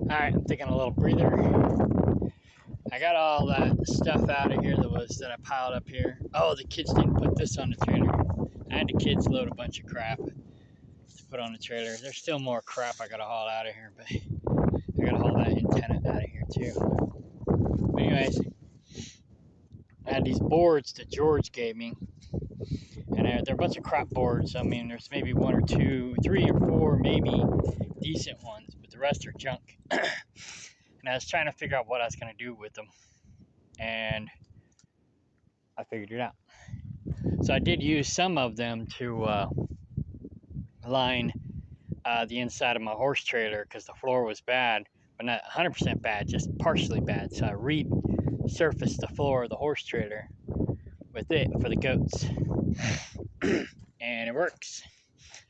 Alright, I'm taking a little breather. I got all that stuff out of here that I piled up here. Oh, the kids didn't put this on the trailer. I had the kids load a bunch of crap to put on the trailer. There's still more crap I gotta haul out of here, but I gotta haul that antenna out of here too. But anyways, I had these boards that George gave me, and they're a bunch of crap boards. I mean, there's maybe one or two, three or four, maybe decent ones, but the rest are junk. And I was trying to figure out what I was gonna do with them, and I figured it out. So I did use some of them to line the inside of my horse trailer because the floor was bad, but not 100% bad, just partially bad. So I resurfaced the floor of the horse trailer with it for the goats, and it works.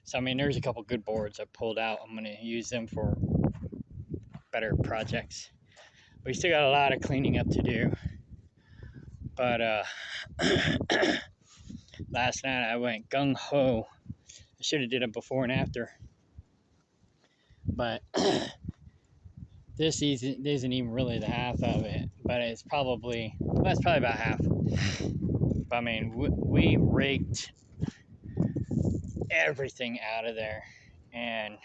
So I mean, there's a couple good boards I pulled out. I'm gonna use them for better projects. We still got a lot of cleaning up to do, but last night I went gung-ho. I should have did it before and after, but this isn't even really the half of it, but it's probably, well, it's probably about half. But I mean, we raked everything out of there, and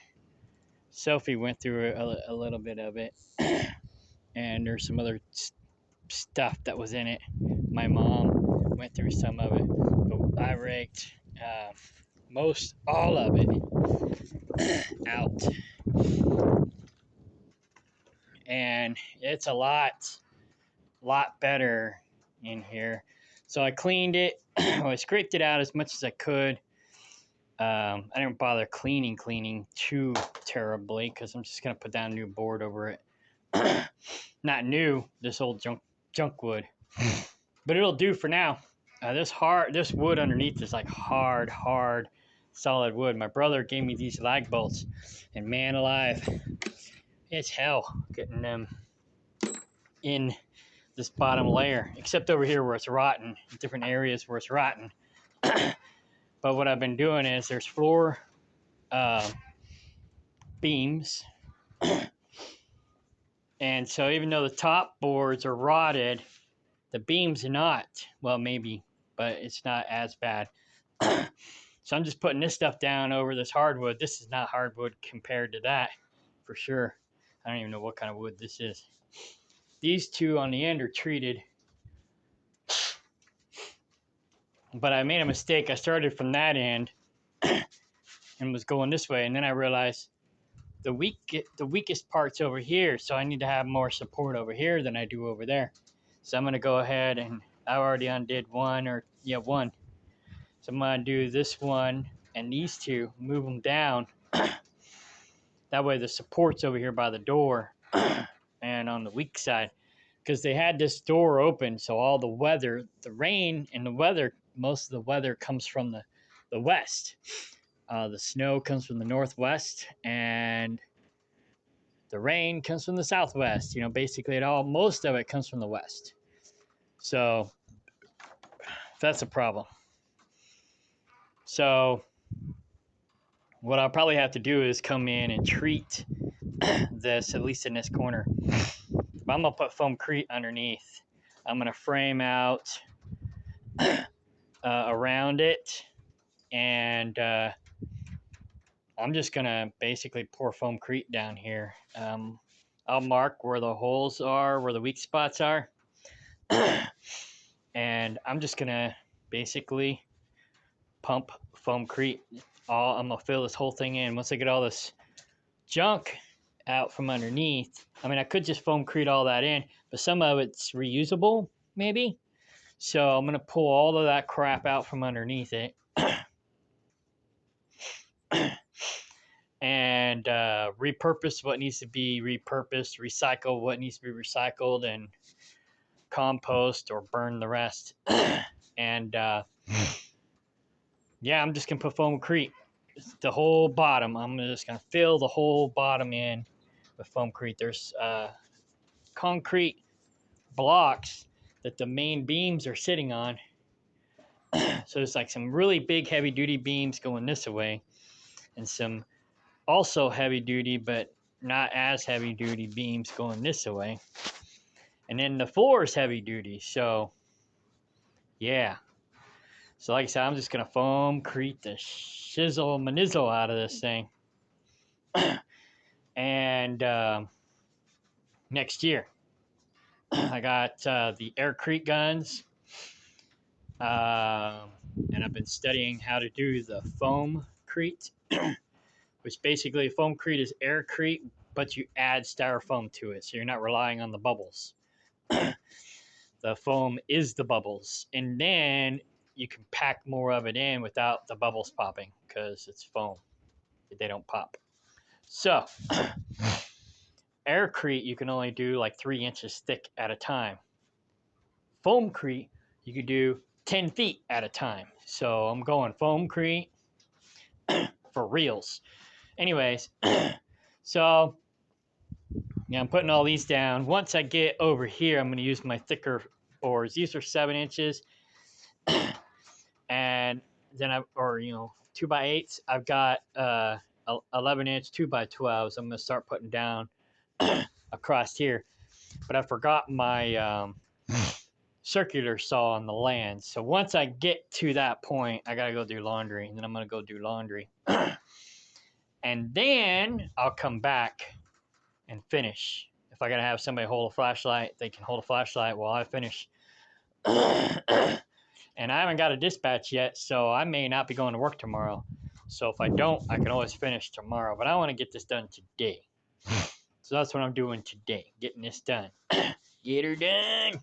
Sophie went through a little bit of it, and there's some other stuff that was in it. My mom went through some of it, but I raked all of it out, and it's a lot better in here. So I cleaned it. I scraped it out as much as I could. I didn't bother cleaning too terribly because I'm just gonna put down a new board over it. Not new, this old junk wood, but it'll do for now. This wood underneath is like hard, solid wood. My brother gave me these lag bolts, and man alive, it's hell getting them in this bottom layer, except over here where it's rotten, different areas where it's rotten. But what I've been doing is there's floor beams, and so even though the top boards are rotted, the beams are not. Well, maybe, but it's not as bad. So I'm just putting this stuff down over this hardwood. This is not hardwood compared to that, for sure. I don't even know what kind of wood this is. These two on the end are treated, but I made a mistake. I started from that end and was going this way, and then I realized the weakest part's over here, so I need to have more support over here than I do over there. So I'm going to go ahead, and I already undid one. So I'm going to do this one and these two, move them down. That way the support's over here by the door and on the weak side, because they had this door open, so all the weather, the rain and the weather, most of the weather comes from the west. The snow comes from the northwest, and the rain comes from the southwest. You know, basically most of it comes from the west. So that's a problem. So what I'll probably have to do is come in and treat this, at least in this corner. But I'm gonna put foamcrete underneath. I'm gonna frame out around it, and I'm just gonna basically pour foamcrete down here. I'll mark where the holes are, where the weak spots are, and I'm just gonna basically pump foamcrete. I'm gonna fill this whole thing in. Once I get all this junk out from underneath, I mean, I could just foamcrete all that in, but some of it's reusable, maybe. So I'm gonna pull all of that crap out from underneath it. And repurpose what needs to be repurposed, recycle what needs to be recycled, and compost or burn the rest. And yeah, I'm just gonna put foamcrete, the whole bottom. I'm just gonna fill the whole bottom in with foamcrete. There's concrete blocks that the main beams are sitting on. So there's like some really big heavy duty beams going this way, and some also heavy duty, but not as heavy duty beams going this way. And then the floor is heavy duty. So, yeah. So, like I said, I'm just going to foamcrete the shizzle manizzle out of this thing. And next year, I got the aircrete guns. And I've been studying how to do the foamcrete, which basically foamcrete is aircrete, but you add styrofoam to it. So you're not relying on the bubbles. The foam is the bubbles. And then you can pack more of it in without the bubbles popping because it's foam. They don't pop. So, aircrete, you can only do like 3 inches thick at a time. Foamcrete, you could do 10 feet at a time. So, I'm going foamcrete for reals. Anyways, so yeah, I'm putting all these down. Once I get over here, I'm going to use my thicker boards. These are 7 inches. And then 2x8s. I've got 11-inch 2x12s. I'm going to start putting down across here. But I forgot my circular saw on the land. So once I get to that point, I got to go do laundry. And then I'm going to go do laundry. And then I'll come back and finish. If I got to have somebody hold a flashlight, they can hold a flashlight while I finish. And I haven't got a dispatch yet, so I may not be going to work tomorrow. So if I don't, I can always finish tomorrow. But I want to get this done today. So that's what I'm doing today, getting this done. Get her done.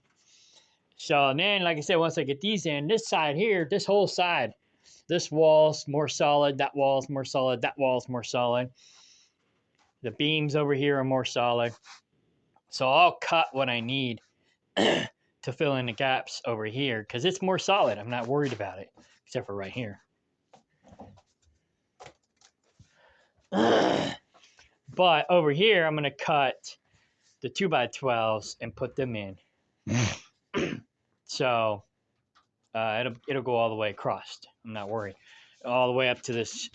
So then, like I said, once I get these in, this side here, this whole side, this wall's more solid, that wall's more solid, that wall's more solid. The beams over here are more solid. So I'll cut what I need to fill in the gaps over here because it's more solid. I'm not worried about it, except for right here. But over here, I'm going to cut the 2x12s and put them in. So it'll go all the way across. I'm not worried. All the way up to this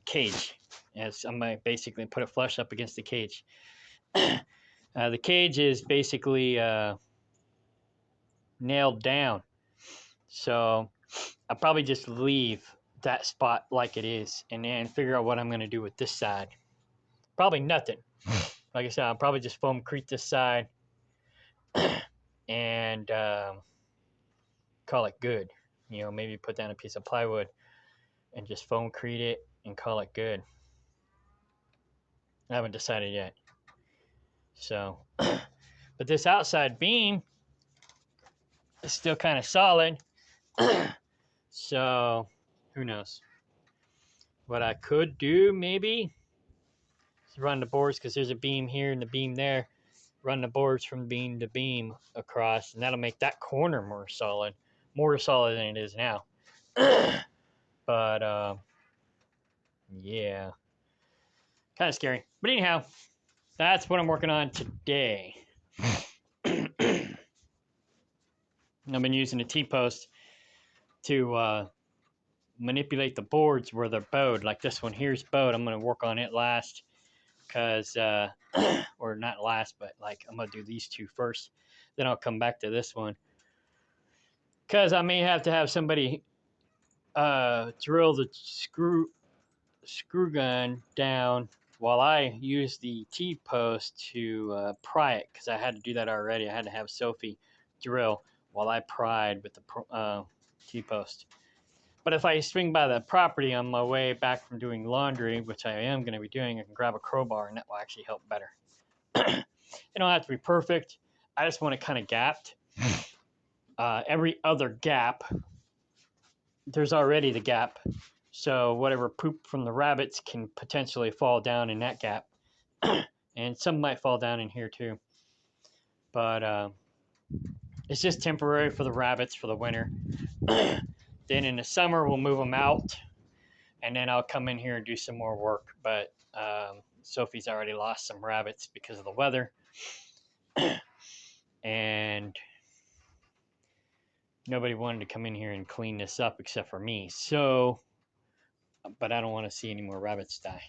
cage. Yes, I'm going to basically put it flush up against the cage. The cage is basically nailed down. So I'll probably just leave that spot like it is and then figure out what I'm going to do with this side. Probably nothing. Like I said, I'll probably just foamcrete this side and call it good. You know, maybe put down a piece of plywood and just foamcrete it and call it good. I haven't decided yet. So, but this outside beam is still kind of solid. So, who knows? What I could do maybe is run the boards because there's a beam here and the beam there. Run the boards from beam to beam across, and that'll make that corner more solid than it is now. But yeah, kind of scary. But anyhow, that's what I'm working on today. I've been using a T-post to manipulate the boards where they're bowed. Like this one here's bowed. I'm going to work on it last because, or not last, but like I'm going to do these two first. Then I'll come back to this one. Because I may have to have somebody drill the screw gun down while I use the T-post to pry it, because I had to do that already. I had to have Sophie drill while I pried with the T-post. But if I swing by the property on my way back from doing laundry, which I am going to be doing, I can grab a crowbar, and that will actually help better. It don't have to be perfect. I just want it kind of gapped. Every other gap, there's already the gap. So whatever poop from the rabbits can potentially fall down in that gap. And some might fall down in here too. But it's just temporary for the rabbits for the winter. Then in the summer, we'll move them out. And then I'll come in here and do some more work. But Sophie's already lost some rabbits because of the weather. And nobody wanted to come in here and clean this up except for me. So but I don't want to see any more rabbits die.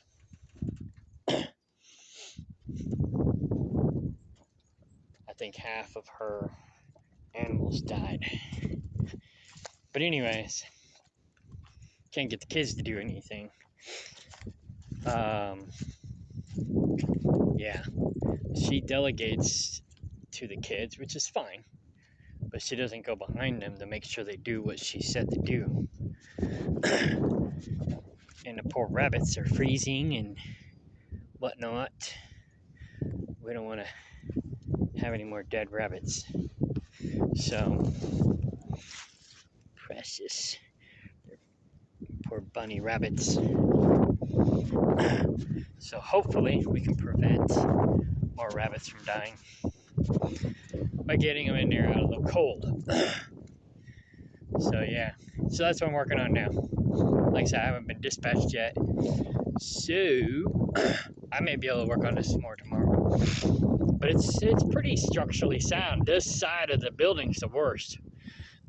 I think half of her animals died. But anyways, can't get the kids to do anything. Yeah, she delegates to the kids, which is fine, but she doesn't go behind them to make sure they do what she said to do. And the poor rabbits are freezing and whatnot. We don't want to have any more dead rabbits. So, precious. Poor bunny rabbits. So, hopefully, we can prevent more rabbits from dying by getting them in there out of the cold. So, yeah. So, that's what I'm working on now. Like I said, I haven't been dispatched yet. So, I may be able to work on this more tomorrow. But it's pretty structurally sound. This side of the building's the worst.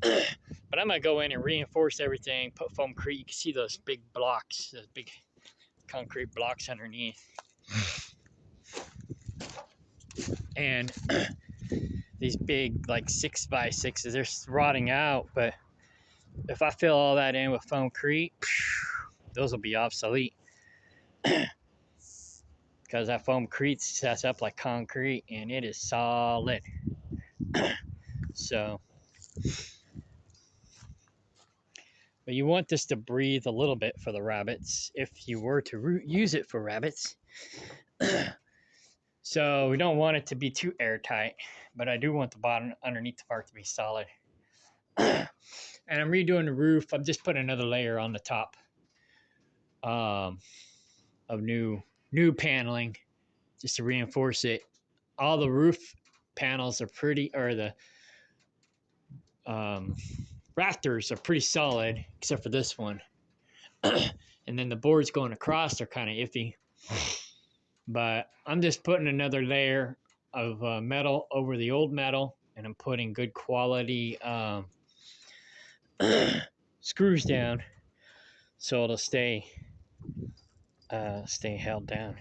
But I'm gonna go in and reinforce everything, put foamcrete. You can see those big blocks, those big concrete blocks underneath. And these big, like 6x6s, they're rotting out. But if I fill all that in with foamcrete, those will be obsolete. Because that foamcrete sets up like concrete and it is solid. So, but you want this to breathe a little bit for the rabbits if you were to use it for rabbits. So we don't want it to be too airtight, but I do want the bottom underneath the part to be solid. And I'm redoing the roof. I'm just putting another layer on the top of new paneling just to reinforce it. All the roof panels are pretty, or the rafters are pretty solid, except for this one. And then the boards going across are kind of iffy. But I'm just putting another layer of metal over the old metal, and I'm putting good quality screws down so it'll stay held down,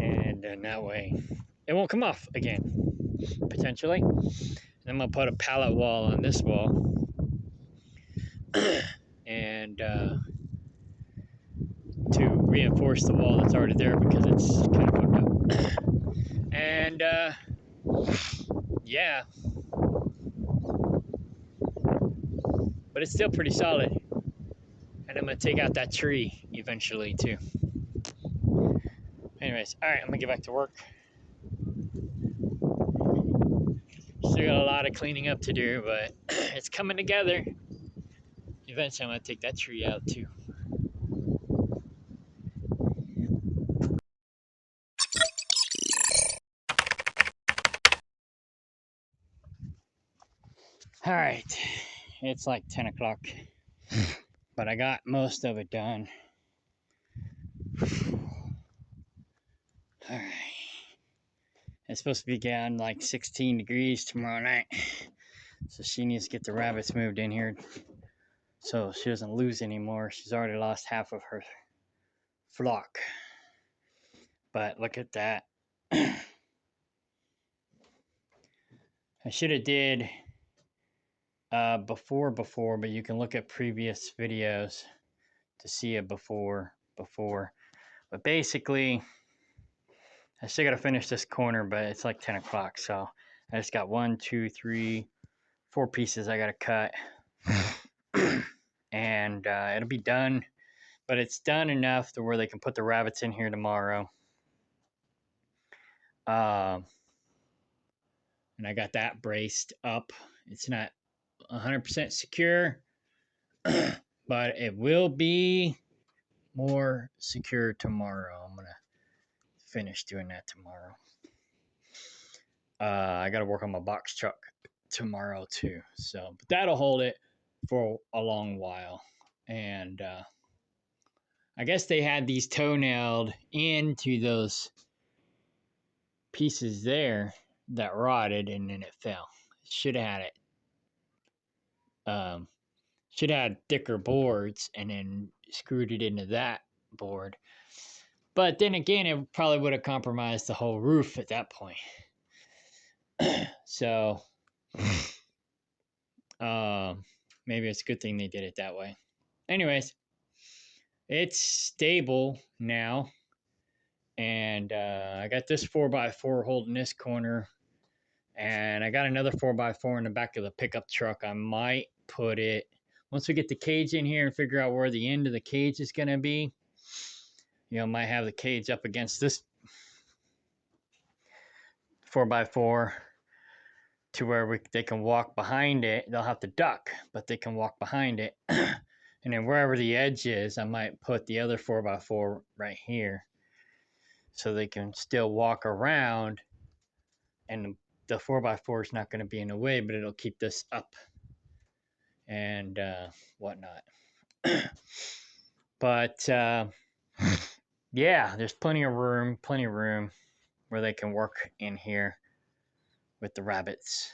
and that way it won't come off again potentially. And I'm gonna put a pallet wall on this wall, and to reinforce the wall that's already there because it's kind of fucked up. And yeah, but it's still pretty solid. And I'm gonna take out that tree eventually too. Anyways, all right, I'm gonna get back to work. Still got a lot of cleaning up to do, but it's coming together. Eventually, I'm gonna take that tree out too. All right, it's like 10 o'clock, but I got most of it done. All right. It's supposed to be down like 16 degrees tomorrow night. So she needs to get the rabbits moved in here so she doesn't lose any more. She's already lost half of her flock. But look at that. I should have did before, but you can look at previous videos to see it before. But basically, I still got to finish this corner, but it's like 10 o'clock. So I just got 1, 2, 3, 4 pieces I got to cut. And it'll be done. But it's done enough to where they can put the rabbits in here tomorrow. And I got that braced up. It's not 100% secure, but it will be more secure tomorrow. I'm going to finish doing that tomorrow. I got to work on my box truck tomorrow too. So, but that'll hold it for a long while. And I guess they had these toe-nailed into those pieces there that rotted, and then it fell. Should have had it Should have had thicker boards and then screwed it into that board. But then again, it probably would have compromised the whole roof at that point. So maybe it's a good thing they did it that way. Anyways, it's stable now. And I got this 4x4 holding this corner. And I got another 4x4 in the back of the pickup truck. I might put it, once we get the cage in here and figure out where the end of the cage is going to be, might have the cage up against this 4x4 to where they can walk behind it. They'll have to duck, but they can walk behind it. And then wherever the edge is, I might put the other 4x4 right here so they can still walk around, and the 4x4 is not going to be in the way, but it'll keep this up and whatnot. But yeah, there's plenty of room where they can work in here with the rabbits.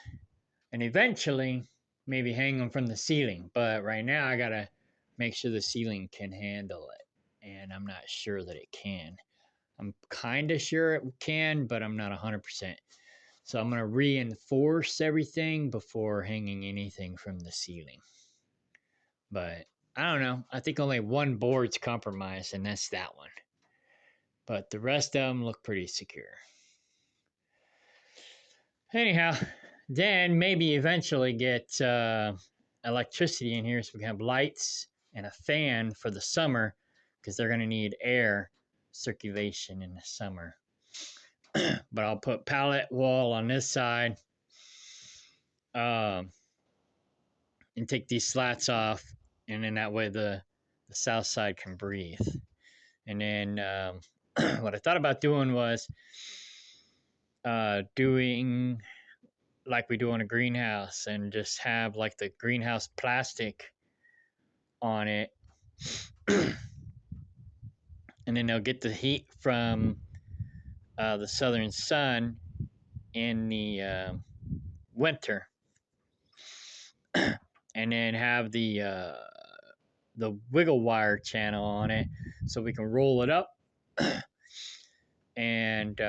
And eventually, maybe hang them from the ceiling. But right now, I got to make sure the ceiling can handle it. And I'm not sure that it can. I'm kind of sure it can, but I'm not 100%. So I'm going to reinforce everything before hanging anything from the ceiling. But I don't know. I think only one board's compromised, and that's that one. But the rest of them look pretty secure. Anyhow, then maybe eventually get electricity in here so we can have lights and a fan for the summer, because they're going to need air circulation in the summer. But I'll put pallet wall on this side and take these slats off, and then that way the south side can breathe. And then what I thought about doing was doing like we do in a greenhouse, and just have like the greenhouse plastic on it. And then they'll get the heat from the southern sun in the winter. And then have the wiggle wire channel on it so we can roll it up and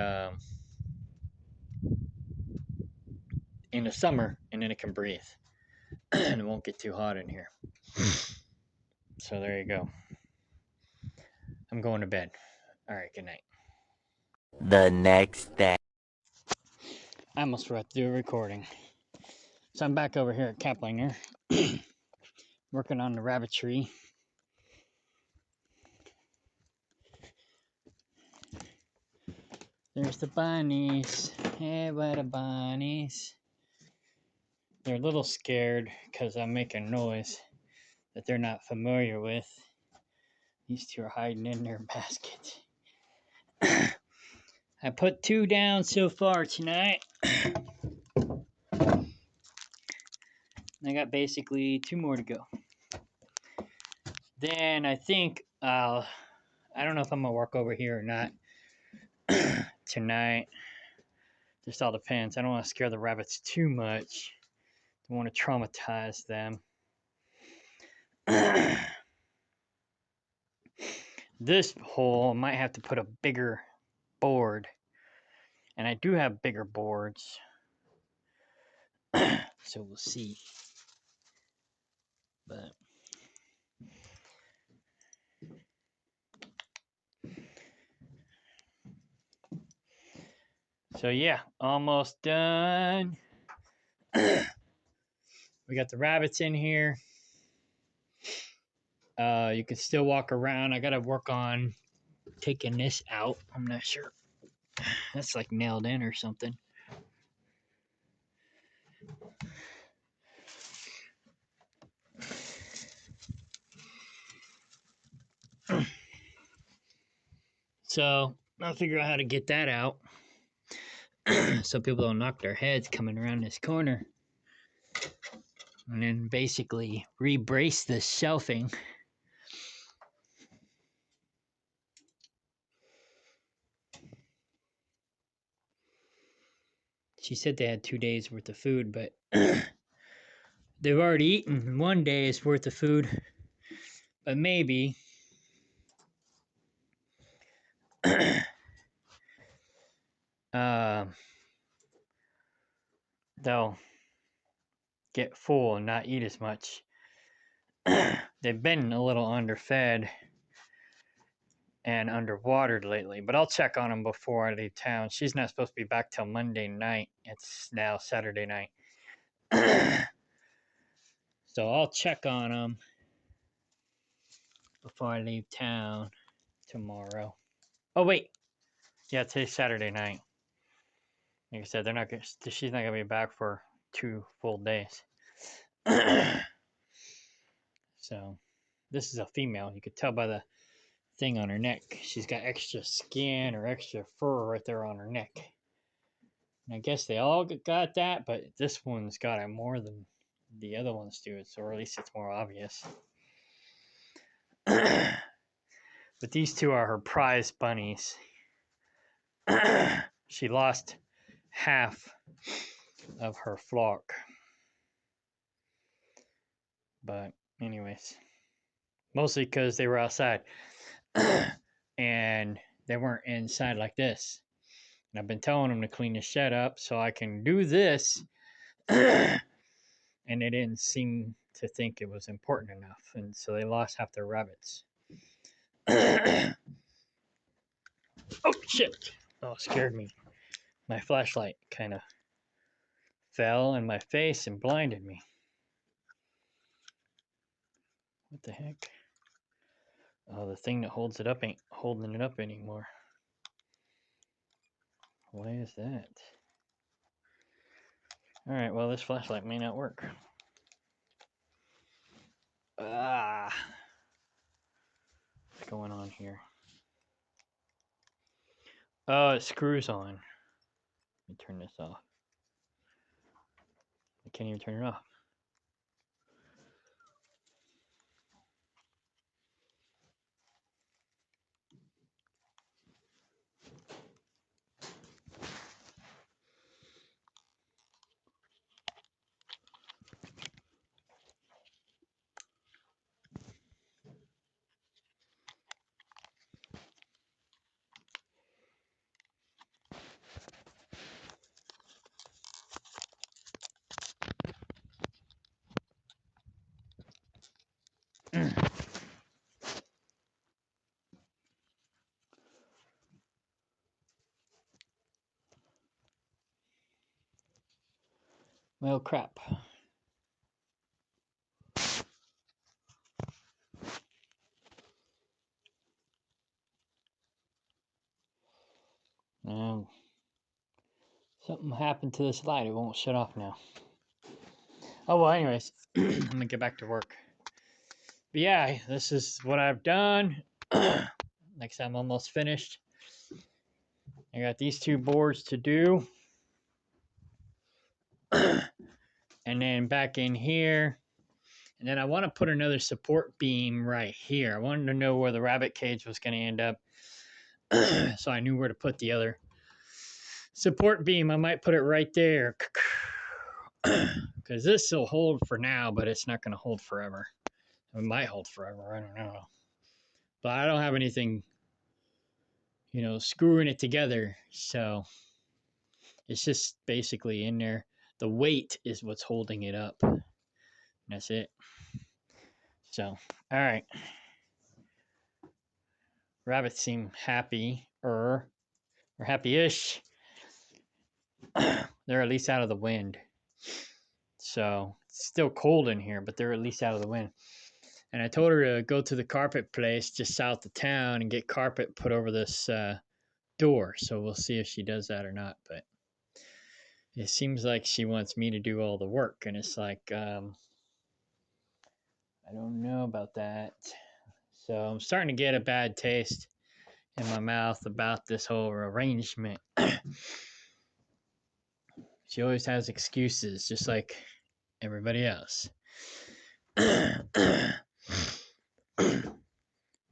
in the summer, and then it can breathe and it won't get too hot in here. So there you go. I'm going to bed. All right, good night. The next day. I almost forgot to do a recording. So I'm back over here at Caplinger working on the rabbitry. There's the bunnies. Hey, what a bunnies. They're a little scared because I'm making noise that they're not familiar with. These two are hiding in their basket. I put 2 down so far tonight. I got basically 2 more to go. Then I think I don't know if I'm going to work over here or not tonight. Just all depends. I don't want to scare the rabbits too much. Don't want to traumatize them. This hole might have to put a bigger board. And I do have bigger boards. So we'll see. But so yeah, almost done. We got the rabbits in here. You can still walk around. I gotta work on taking this out. I'm not sure. That's like nailed in or something. So I'll figure out how to get that out so people don't knock their heads coming around this corner. And then basically re-brace this shelving. She said they had 2 days worth of food, but they've already eaten one day's worth of food, but maybe uh, they'll get full and not eat as much. They've been a little underfed and underwatered lately, but I'll check on them before I leave town. She's not supposed to be back till Monday night. It's now Saturday night. So I'll check on them before I leave town tomorrow. Oh, wait. Yeah, today's Saturday night. Like I said, she's not gonna be back for 2 full days. So this is a female. You could tell by the thing on her neck. She's got extra skin or extra fur right there on her neck. And I guess they all got that, but this one's got it more than the other ones do, or at least it's more obvious. But these two are her prize bunnies. She lost half of her flock. But anyways, mostly because they were outside and they weren't inside like this. And I've been telling them to clean the shed up so I can do this. And they didn't seem to think it was important enough. And so they lost half their rabbits. Oh, shit. Oh, scared me. My flashlight kind of fell in my face and blinded me. What the heck? Oh, the thing that holds it up ain't holding it up anymore. Why is that? Alright, well, this flashlight may not work. What's going on here? Oh, it screws on. Let me turn this off. I can't even turn it off. Well, crap. Something happened to this light. It won't shut off now. Oh, well, anyways, I'm going to get back to work. But yeah, this is what I've done. Like I said, I'm almost finished. I got these 2 boards to do. And then back in here. And then I want to put another support beam right here. I wanted to know where the rabbit cage was going to end up. So I knew where to put the other support beam. I might put it right there. Because this will hold for now, but it's not going to hold forever. It might hold forever. I don't know. But I don't have anything, screwing it together. So it's just basically in there. The weight is what's holding it up. And that's it. So, all right. Rabbits seem happy or happy-ish. They're at least out of the wind. So it's still cold in here, but they're at least out of the wind. And I told her to go to the carpet place just south of town and get carpet put over this door. So we'll see if she does that or not. But it seems like she wants me to do all the work. And it's like, I don't know about that. So I'm starting to get a bad taste in my mouth about this whole arrangement. She always has excuses, just like everybody else.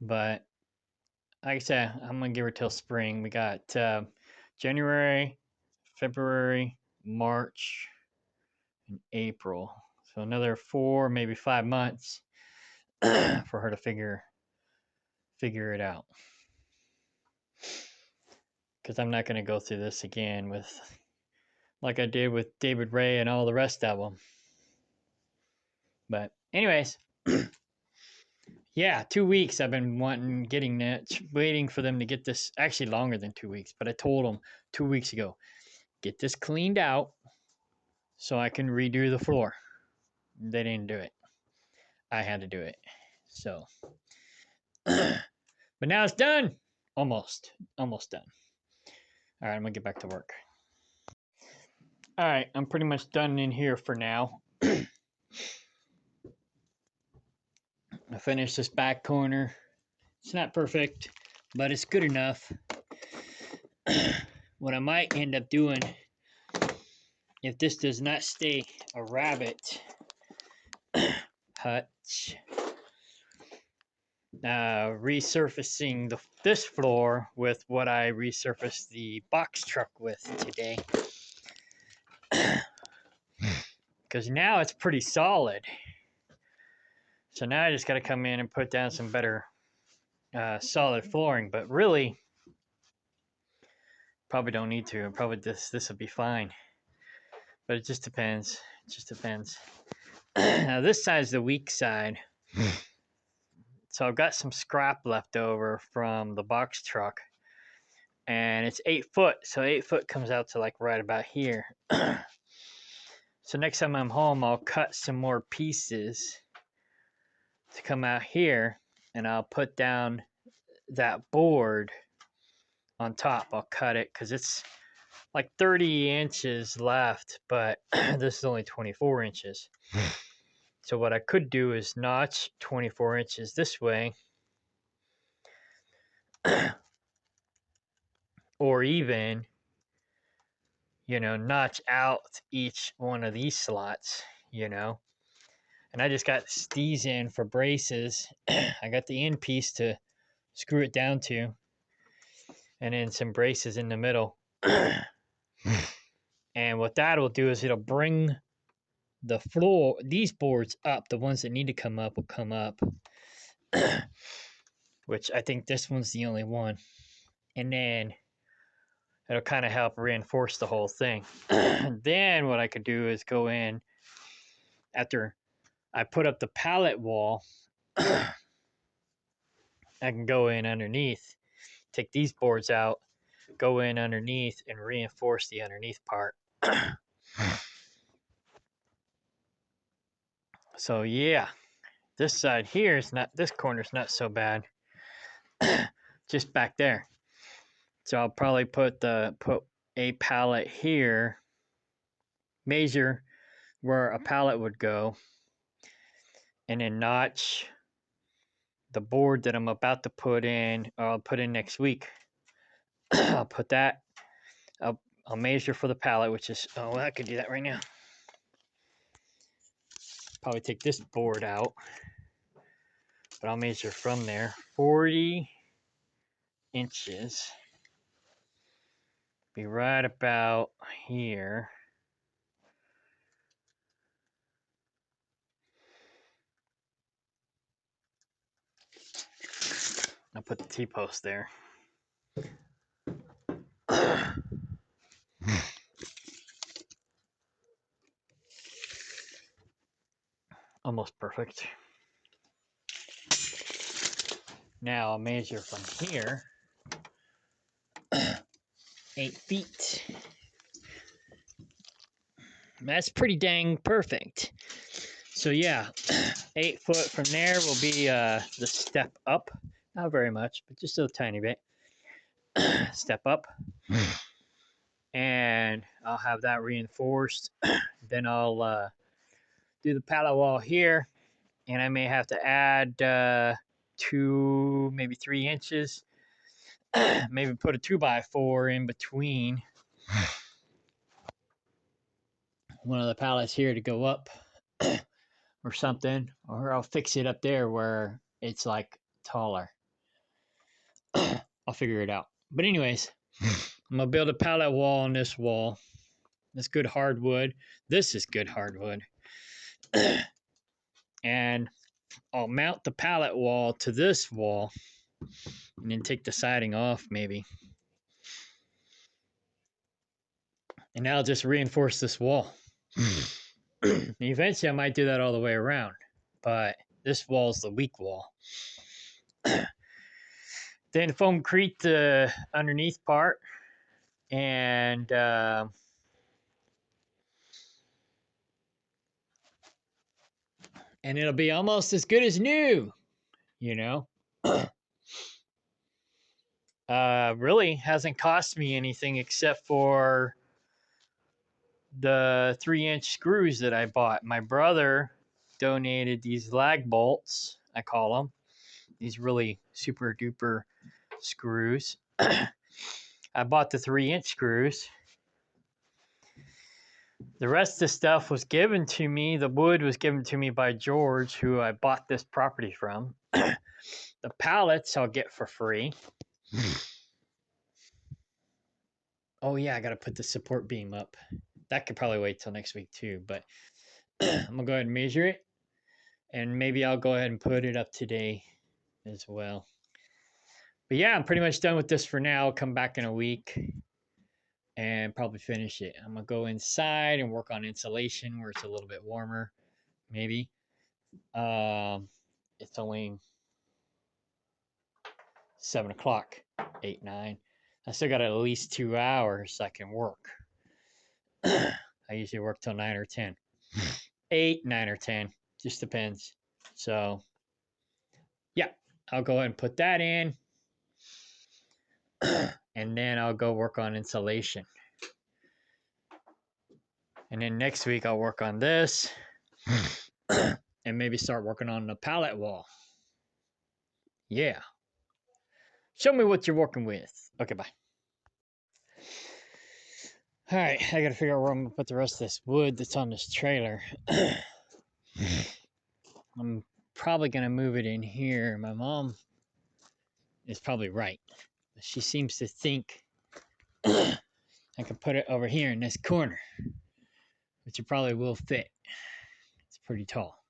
But like I said, I'm gonna give her till spring. We got January, February, March, and April. So another 4, maybe 5 months for her to figure it out. Because I'm not going to go through this again with like I did with David Ray and all the rest of them. But anyways, yeah, 2 weeks I've been getting that, waiting for them to get this. Actually, longer than 2 weeks. But I told them 2 weeks ago, get this cleaned out so I can redo the floor. They didn't do it. I had to do it. So, but now it's done. Almost done. All right, I'm gonna get back to work. All right, I'm pretty much done in here for now. I finished this back corner. It's not perfect, but it's good enough. What I might end up doing, if this does not stay a rabbit hutch, resurfacing this floor with what I resurfaced the box truck with today. Because now it's pretty solid. So now I just got to come in and put down some better solid flooring. But really, probably don't need to. Probably this will be fine. But it just depends. It just depends. Now this side's the weak side. So I've got some scrap left over from the box truck. And it's 8 foot. So 8 foot comes out to like right about here. So next time I'm home, I'll cut some more pieces to come out here. And I'll put down that board on top. I'll cut it because it's like 30 inches left, but this is only 24 inches. So what I could do is notch 24 inches this way, or even, notch out each one of these slots, And I just got these in for braces. I got the end piece to screw it down to, and then some braces in the middle. And what that will do is it'll bring the floor, these boards up. The ones that need to come up will come up. Which I think this one's the only one. And then it'll kind of help reinforce the whole thing. Then what I could do is go in after I put up the pallet wall. I can go in underneath, take these boards out, go in underneath, and reinforce the underneath part. So yeah, this side here is not. This corner's not so bad. Just back there. So I'll probably put a pallet here. Measure where a pallet would go, and then notch the board that I'm about to put in, or I'll put in next week. I'll put that, I'll measure for the pallet, which is, I could do that right now. Probably take this board out, but I'll measure from there 40 inches. Be right about here. I'll put the T-post there. Almost perfect. Now I'll measure from here 8 feet. That's pretty dang perfect. So yeah, 8 foot from there will be the step up. Not very much, but just a tiny bit. Step up. And I'll have that reinforced. Then I'll do the pallet wall here. And I may have to add 2, maybe 3 inches. Maybe put a 2x4 in between one of the pallets here to go up or something. Or I'll fix it up there where it's like taller. I'll figure it out. But anyways, I'm going to build a pallet wall on this wall. That's good hardwood. This is good hardwood. And I'll mount the pallet wall to this wall and then take the siding off maybe. And that'll just reinforce this wall. Eventually I might do that all the way around, but this wall is the weak wall. Then foamcrete the underneath part, and it'll be almost as good as new, you know. Really hasn't cost me anything except for the 3-inch screws that I bought. My brother donated these lag bolts, I call them, these really super duper screws. I bought the 3-inch screws. The rest of the stuff was given to me. The wood was given to me by George, who I bought this property from. The pallets I'll get for free. Oh yeah, I gotta put the support beam up. That could probably wait till next week too, but I'm gonna go ahead and measure it, and maybe I'll go ahead and put it up today as well. But yeah, I'm pretty much done with this for now. I'll come back in a week and probably finish it. I'm gonna go inside and work on insulation where it's a little bit warmer, maybe. It's only 7 o'clock, 8, 9. I still got at least 2 hours I can work. I usually work till 9 or 10. 8, 9, or 10. Just depends. So, yeah, I'll go ahead and put that in. And then I'll go work on insulation. And then next week I'll work on this. And maybe start working on the pallet wall. Yeah. Show me what you're working with. Okay, bye. All right, I gotta figure out where I'm gonna put the rest of this wood that's on this trailer. I'm probably gonna move it in here. My mom is probably right. She seems to think I can put it over here in this corner, which it probably will fit. It's pretty tall.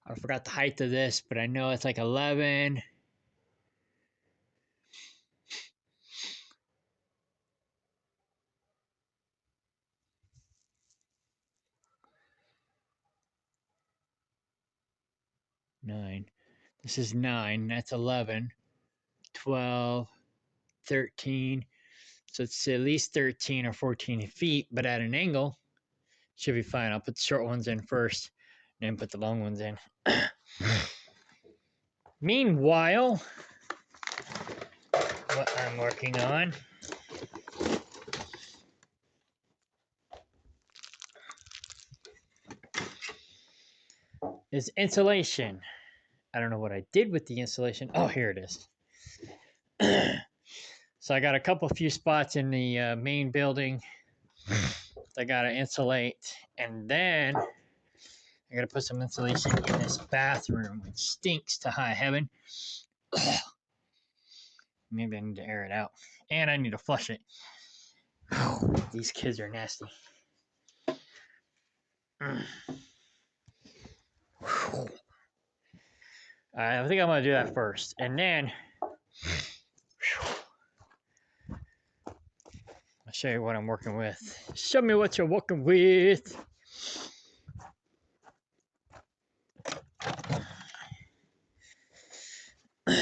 I forgot the height of this, but I know it's like 11. Nine. This is 9. That's 11, 12, 13. So it's at least 13 or 14 feet, but at an angle. Should be fine. I'll put the short ones in first, then put the long ones in. Meanwhile, what I'm working on is insulation. I don't know what I did with the insulation. Oh, here it is. So I got a few spots in the main building I got to insulate, and then I got to put some insulation in this bathroom, which stinks to high heaven. Maybe I need to air it out, and I need to flush it. These kids are nasty. I think I'm going to do that first, and then I'll show you what I'm working with. Show me what you're working with. All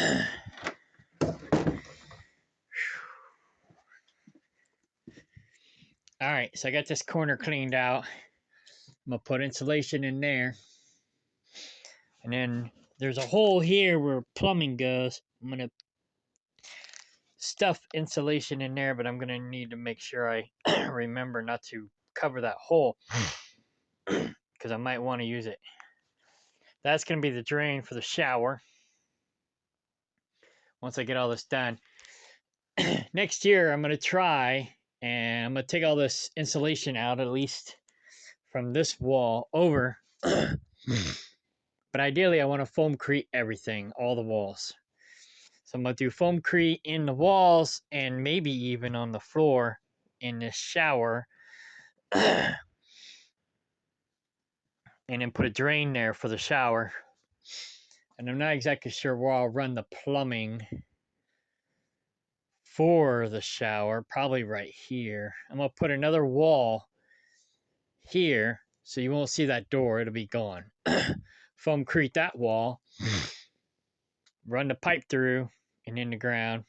right, so I got this corner cleaned out. I'm going to put insulation in there. And then there's a hole here where plumbing goes. I'm going to stuff insulation in there, but I'm going to need to make sure I remember not to cover that hole because I might want to use it. That's going to be the drain for the shower once I get all this done. Next year, I'm going to try, and I'm going to take all this insulation out, at least from this wall over. But ideally, I want to foamcrete everything, all the walls. So I'm going to do foamcrete in the walls and maybe even on the floor in this shower. And and then put a drain there for the shower. And I'm not exactly sure where I'll run the plumbing for the shower. Probably right here. I'm going to put another wall here so you won't see that door. It'll be gone. Foamcrete that wall, run the pipe through and in the ground.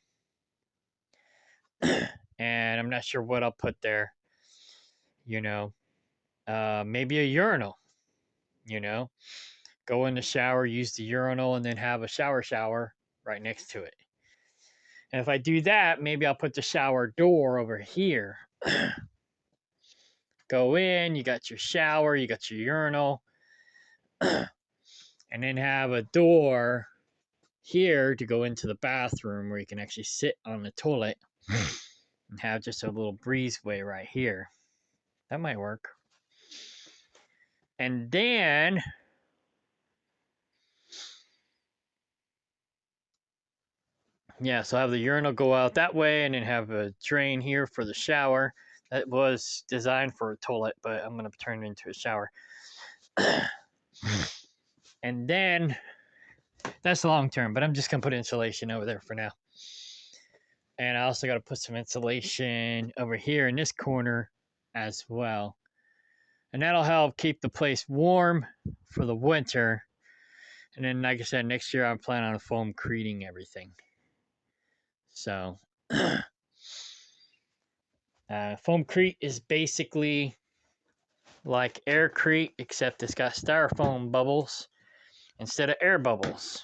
And I'm not sure what I'll put there. Maybe a urinal, go in the shower, use the urinal, and then have a shower right next to it. And if I do that, maybe I'll put the shower door over here. Go in, you got your shower, you got your urinal, and then have a door here to go into the bathroom where you can actually sit on the toilet and have just a little breezeway right here. That might work. And then so have the urinal go out that way and then have a drain here for the shower. That was designed for a toilet, but I'm going to turn it into a shower. And then that's long term, but I'm just going to put insulation over there for now. And I also got to put some insulation over here in this corner as well. And that'll help keep the place warm for the winter. And then, like I said, next year I'm planning on foamcreting everything. So, foamcrete is basically like aircrete, except it's got styrofoam bubbles instead of air bubbles.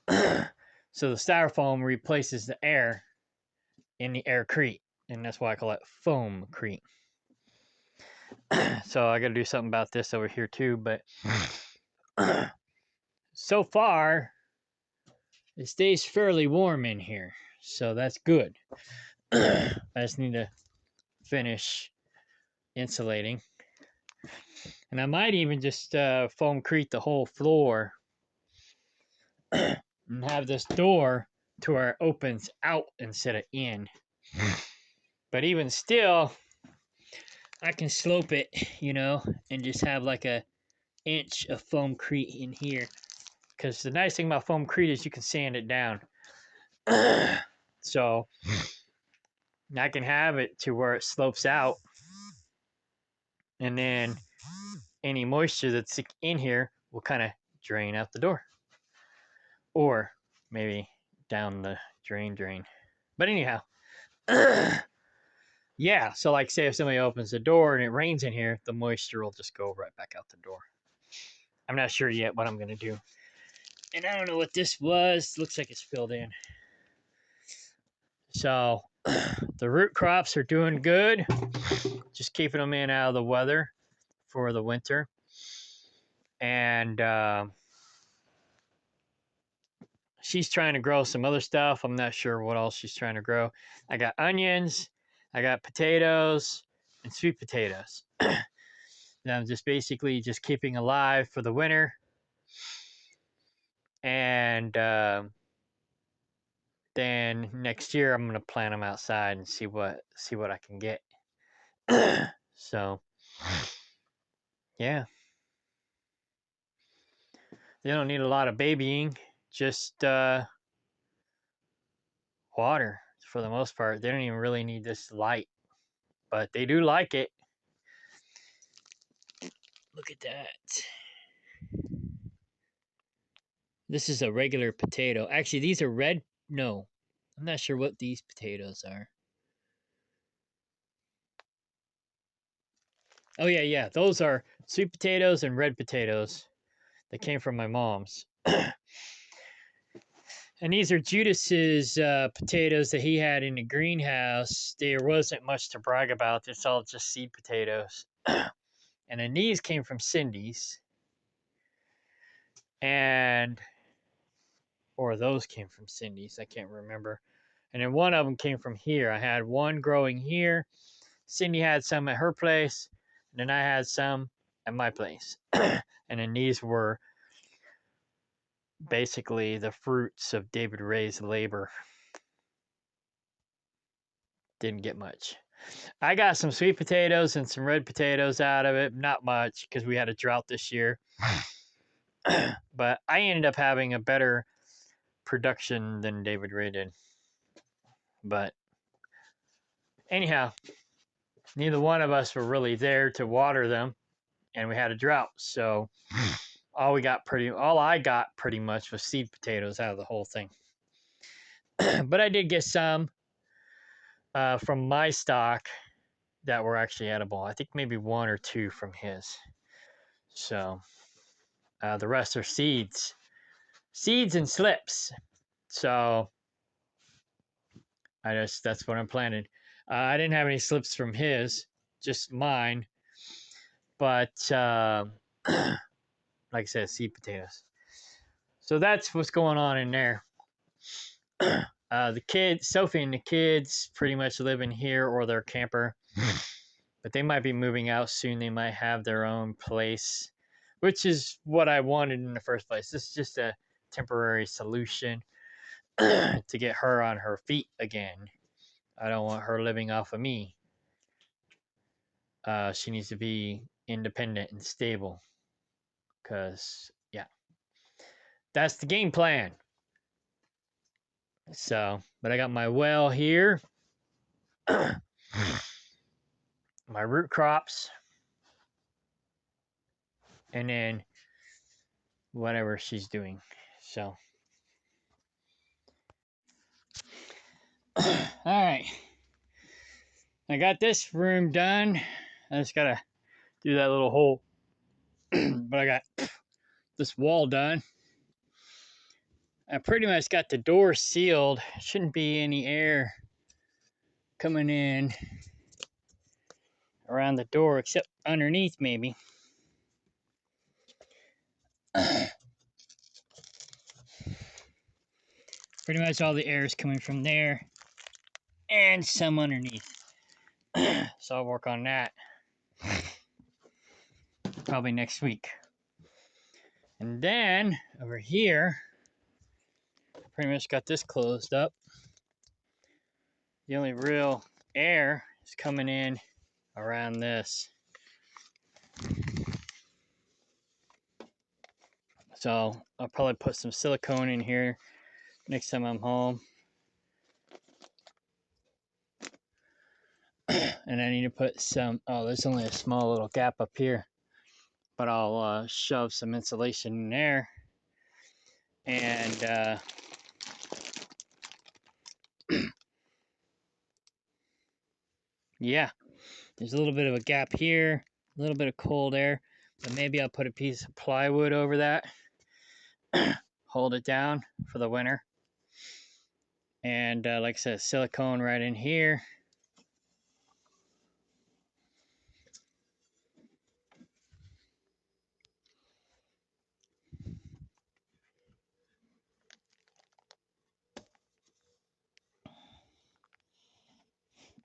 So the styrofoam replaces the air in the aircrete, and that's why I call it foamcrete. So I got to do something about this over here too, but so far it stays fairly warm in here, so that's good. I just need to finish insulating, and I might even just foamcrete the whole floor and have this door to where it opens out instead of in. But even still, I can slope it, and just have like a inch of foamcrete in here. Because the nice thing about foamcrete is you can sand it down. So I can have it to where it slopes out, and then any moisture that's in here will kind of drain out the door, or maybe down the drain. But anyhow, yeah. So like, say if somebody opens the door and it rains in here, the moisture will just go right back out the door. I'm not sure yet what I'm gonna do, and I don't know what this was. Looks like it's filled in. So the root crops are doing good. Just keeping them in out of the weather for the winter. And she's trying to grow some other stuff. I'm not sure what else she's trying to grow. I got onions, I got potatoes, and sweet potatoes. And I'm just basically just keeping alive for the winter. And then next year I'm gonna plant them outside and see what I can get. So yeah, they don't need a lot of babying, just water for the most part. They don't even really need this light, but they do like it. Look at that. This is a regular potato. Actually, these are red. No, I'm not sure what these potatoes are. Oh, yeah. Those are sweet potatoes and red potatoes that came from my mom's. And these are Judas's potatoes that he had in the greenhouse. There wasn't much to brag about. It's all just seed potatoes. And then these came from Cindy's. Or those came from Cindy's. I can't remember. And then one of them came from here. I had one growing here. Cindy had some at her place. And then I had some at my place. And then these were basically the fruits of David Ray's labor. Didn't get much. I got some sweet potatoes and some red potatoes out of it. Not much because we had a drought this year. But I ended up having a better production than David Ray did. But anyhow, neither one of us were really there to water them, and we had a drought. So all I got pretty much was seed potatoes out of the whole thing. But I did get some from my stock that were actually edible. I think maybe one or two from his. So the rest are seeds and slips. So that's what I'm planning. I didn't have any slips from his, just mine. But like I said, seed potatoes. So that's what's going on in there. The kids, Sophie and the kids, pretty much live in here or their camper. But they might be moving out soon. They might have their own place, which is what I wanted in the first place. This is just a temporary solution to get her on her feet again. I don't want her living off of me. She needs to be independent and stable. Because, yeah, that's the game plan. So, but I got my well here, my root crops, and then whatever she's doing. So, all right. I got this room done. I just gotta do that little hole. But I got this wall done. I pretty much got the door sealed. Shouldn't be any air coming in around the door except underneath maybe. Pretty much all the air is coming from there and some underneath. So I'll work on that probably next week. And then over here, pretty much got this closed up. The only real air is coming in around this. So I'll probably put some silicone in here next time I'm home. And I need to put some, there's only a small little gap up here, but I'll shove some insulation in there. And yeah, there's a little bit of a gap here, a little bit of cold air, but maybe I'll put a piece of plywood over that, hold it down for the winter. And like I said, silicone right in here.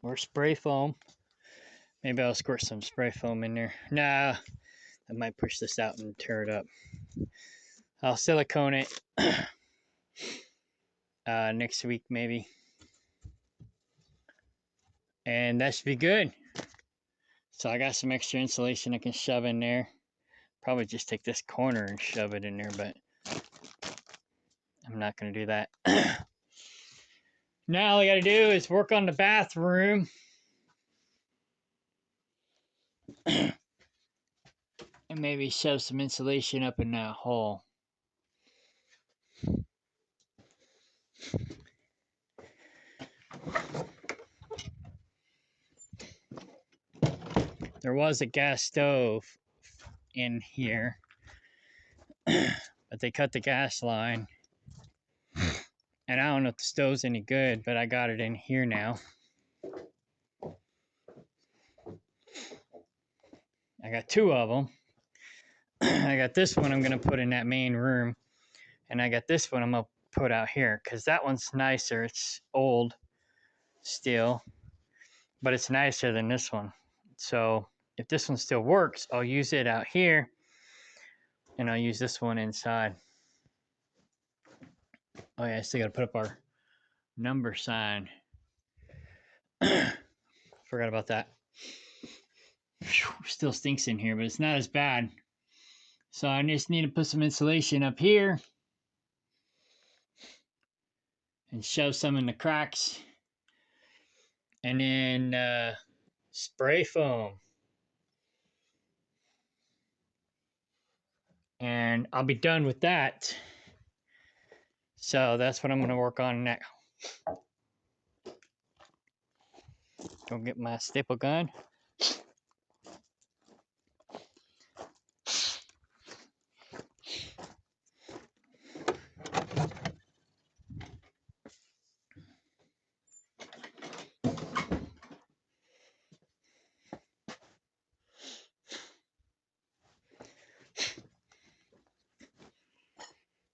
Or spray foam. Maybe I'll squirt some spray foam in there. Nah, I might push this out and tear it up. I'll silicone it next week maybe. And that should be good. So I got some extra insulation I can shove in there. Probably just take this corner and shove it in there, but I'm not going to do that. Now all I got to do is work on the bathroom. And maybe shove some insulation up in that hole. There was a gas stove in here, but they cut the gas line. And I don't know if the stove's any good, but I got it in here now. I got two of them. I got this one I'm going to put in that main room. And I got this one I'm going to put out here because that one's nicer. It's old still, but it's nicer than this one. So if this one still works, I'll use it out here. And I'll use this one inside. Oh yeah, I still got to put up our number sign. Forgot about that. Still stinks in here, but it's not as bad. So I just need to put some insulation up here and shove some in the cracks. And then spray foam. And I'll be done with that. So that's what I'm going to work on now. Go get my staple gun.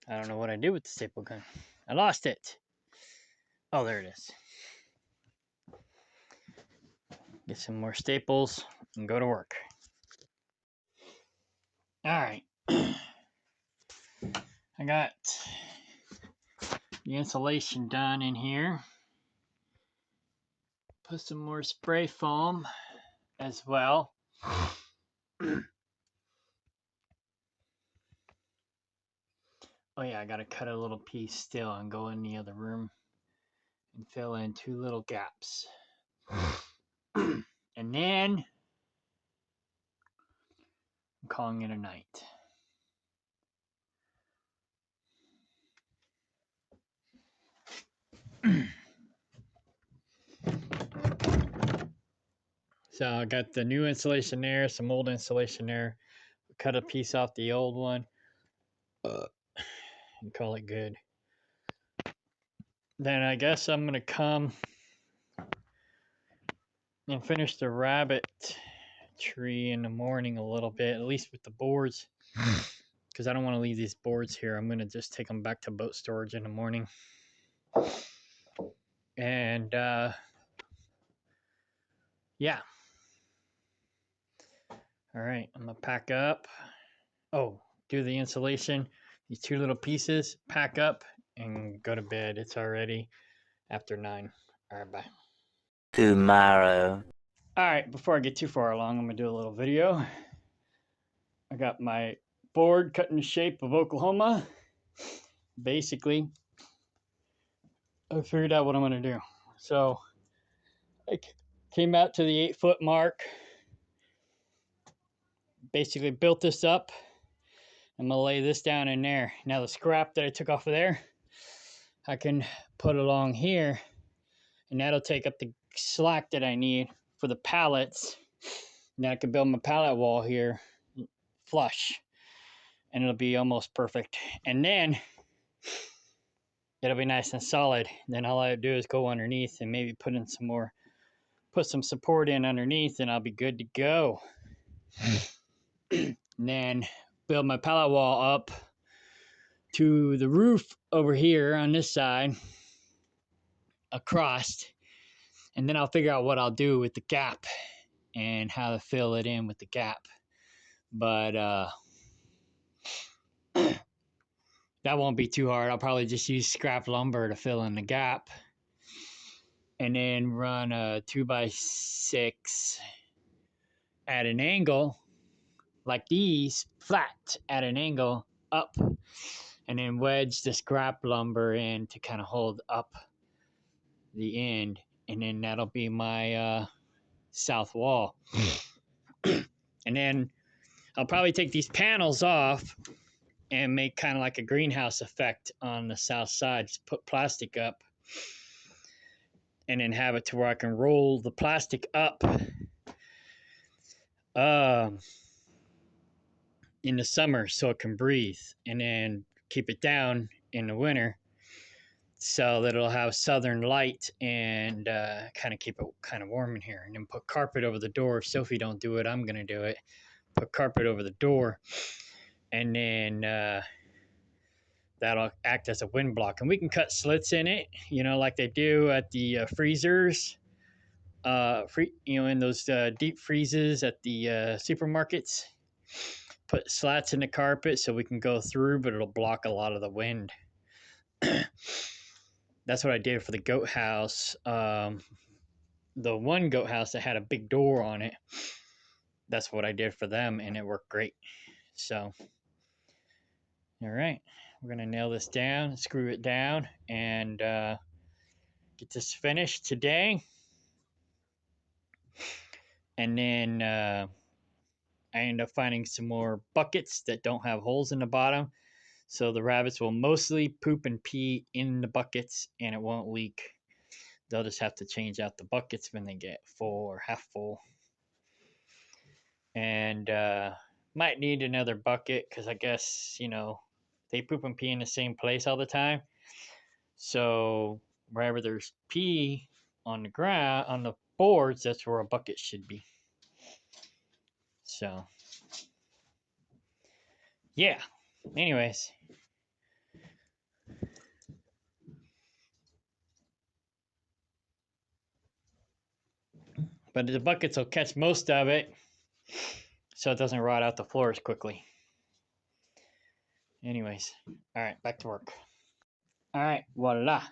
I don't know what I did with the staple gun. I lost it. Oh, there it is. Get some more staples and go to work. All right. I got the insulation done in here. Put some more spray foam as well. Oh yeah, I gotta cut a little piece still and go in the other room and fill in 2 little gaps. And then I'm calling it a night. So I got the new insulation there, some old insulation there. Cut a piece off the old one and call it good. Then I guess I'm gonna come and finish the rabbit tree in the morning a little bit, at least with the boards, because I don't want to leave these boards here. I'm gonna just take them back to boat storage in the morning. And yeah. All right, I'm gonna pack up. Oh, do the insulation. These 2 little pieces, pack up, and go to bed. It's already after 9. All right, bye. Tomorrow. All right, before I get too far along, I'm gonna do a little video. I got my board cut in the shape of Oklahoma. Basically, I figured out what I'm gonna do. So I came out to the 8-foot mark. Basically built this up. I'm gonna lay this down in there. Now the scrap that I took off of there, I can put along here, and that'll take up the slack that I need for the pallets. Now I can build my pallet wall here flush, and it'll be almost perfect. And then it'll be nice and solid. Then all I do is go underneath and maybe put some support in underneath, and I'll be good to go. And then build my pallet wall up to the roof over here on this side, across, and then I'll figure out what I'll do with the gap and how to fill it in with the gap. But that won't be too hard. I'll probably just use scrap lumber to fill in the gap, and then run a 2x6 at an angle like these, flat at an angle up, and then wedge the scrap lumber in to kind of hold up the end, and then that'll be my south wall. And then I'll probably take these panels off and make kind of like a greenhouse effect on the south side. Just put plastic up and then have it to where I can roll the plastic up in the summer so it can breathe, and then keep it down in the winter so that it'll have southern light and kind of keep it kind of warm in here. And then put carpet over the door. If Sophie don't do it, I'm going to do it. Put carpet over the door, and then that'll act as a wind block. And we can cut slits in it, like they do at the freezers, in those deep freezes at the supermarkets. Put slats in the carpet so we can go through, but it'll block a lot of the wind. That's what I did for the goat house. The the one goat house that had a big door on it, that's what I did for them, and it worked great. So, all right, we're gonna nail this down, screw it down, and get this finished today. And then I end up finding some more buckets that don't have holes in the bottom. So the rabbits will mostly poop and pee in the buckets and it won't leak. They'll just have to change out the buckets when they get full or half full. And might need another bucket because I guess, they poop and pee in the same place all the time. So wherever there's pee on the ground, on the boards, that's where a bucket should be. So, yeah. Anyways. But the buckets will catch most of it so it doesn't rot out the floors quickly. Anyways, all right, back to work. All right, voila.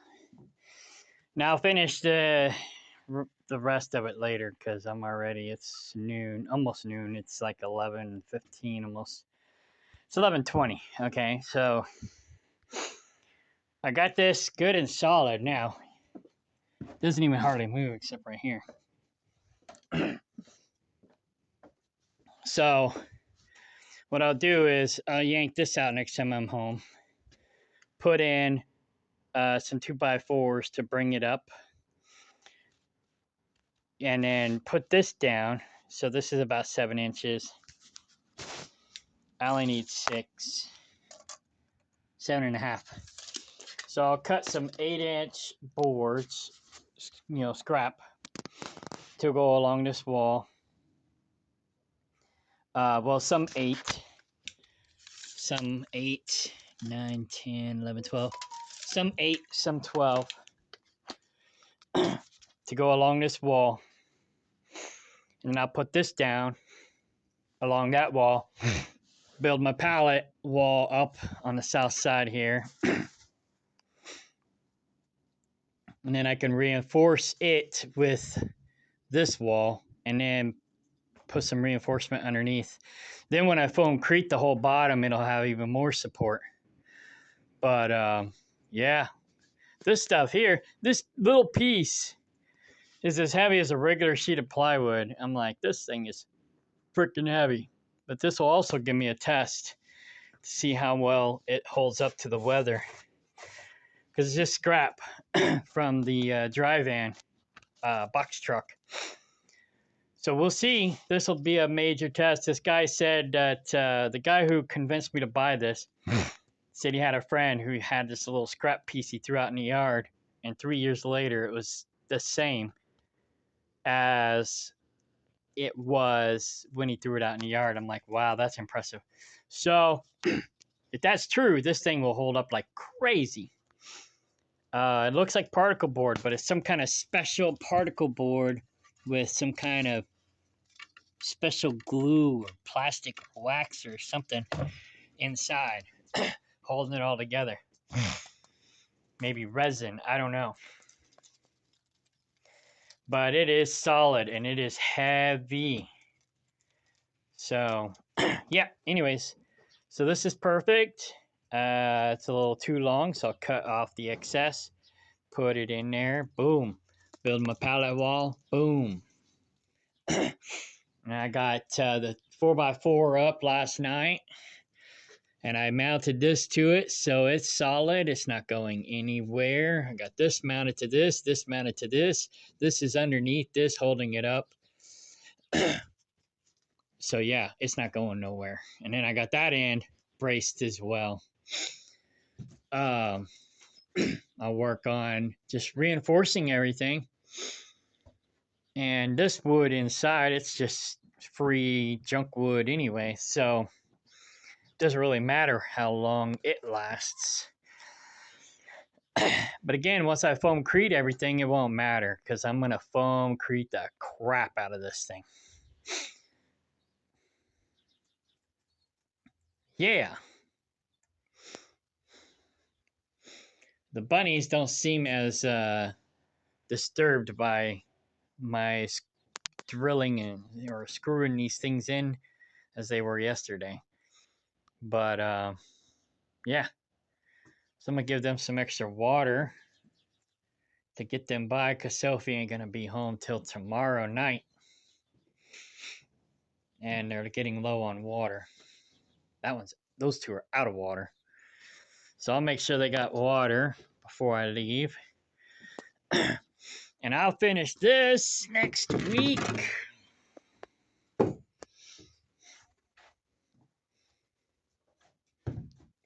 Now I'll finish the rest of it later because it's noon, almost noon. It's like 11:15 almost. It's 11:20. Okay, so I got this good and solid now. It doesn't even hardly move except right here. So what I'll do is I'll yank this out next time I'm home. Put in some 2x4s to bring it up. And then put this down. So this is about 7 inches. I only need 6, 7.5. So I'll cut some 8-inch boards, scrap, to go along this wall. Well, some 8, 9, 10, 11, 12. Some 8, some 12 to go along this wall. And then I'll put this down along that wall. Build my pallet wall up on the south side here. And then I can reinforce it with this wall and then put some reinforcement underneath. Then when I foamcrete the whole bottom, it'll have even more support. But yeah, this stuff here, this little piece is as heavy as a regular sheet of plywood. I'm like, this thing is freaking heavy. But this will also give me a test to see how well it holds up to the weather. Because it's just scrap from the dry van box truck. So we'll see. This will be a major test. This guy said that the guy who convinced me to buy this said he had a friend who had this little scrap piece he threw out in the yard, and 3 years later it was the same as it was when he threw it out in the yard. I'm like, wow, that's impressive. So if that's true, this thing will hold up like crazy. It looks like particle board, but it's some kind of special particle board with some kind of special glue or plastic wax or something inside holding it all together. Maybe resin, I don't know. But it is solid and it is heavy. So, yeah, anyways. So this is perfect. It's a little too long, so I'll cut off the excess. Put it in there. Boom. Build my pallet wall. Boom. And I got the 4x4 up last night. And I mounted this to it, so it's solid. It's not going anywhere. I got this mounted to this mounted to this. This is underneath this, holding it up. So yeah, it's not going nowhere. And then I got that end braced as well. I'll work on just reinforcing everything. And this wood inside, it's just free junk wood anyway, so it doesn't really matter how long it lasts. But again, once I foamcrete everything, it won't matter because I'm going to foamcrete the crap out of this thing. Yeah. The bunnies don't seem as disturbed by my drilling and or screwing these things in as they were yesterday. But yeah, so I'm gonna give them some extra water to get them by because Sophie ain't gonna be home till tomorrow night, and they're getting low on water. Those two are out of water, so I'll make sure they got water before I leave. And I'll finish this next week.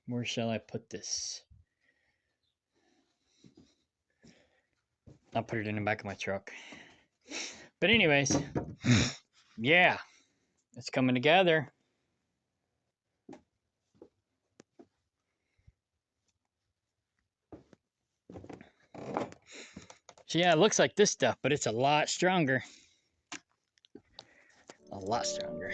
Where shall I put this? I'll put it in the back of my truck. But anyways, yeah, it's coming together. So yeah, it looks like this stuff, but it's a lot stronger. A lot stronger.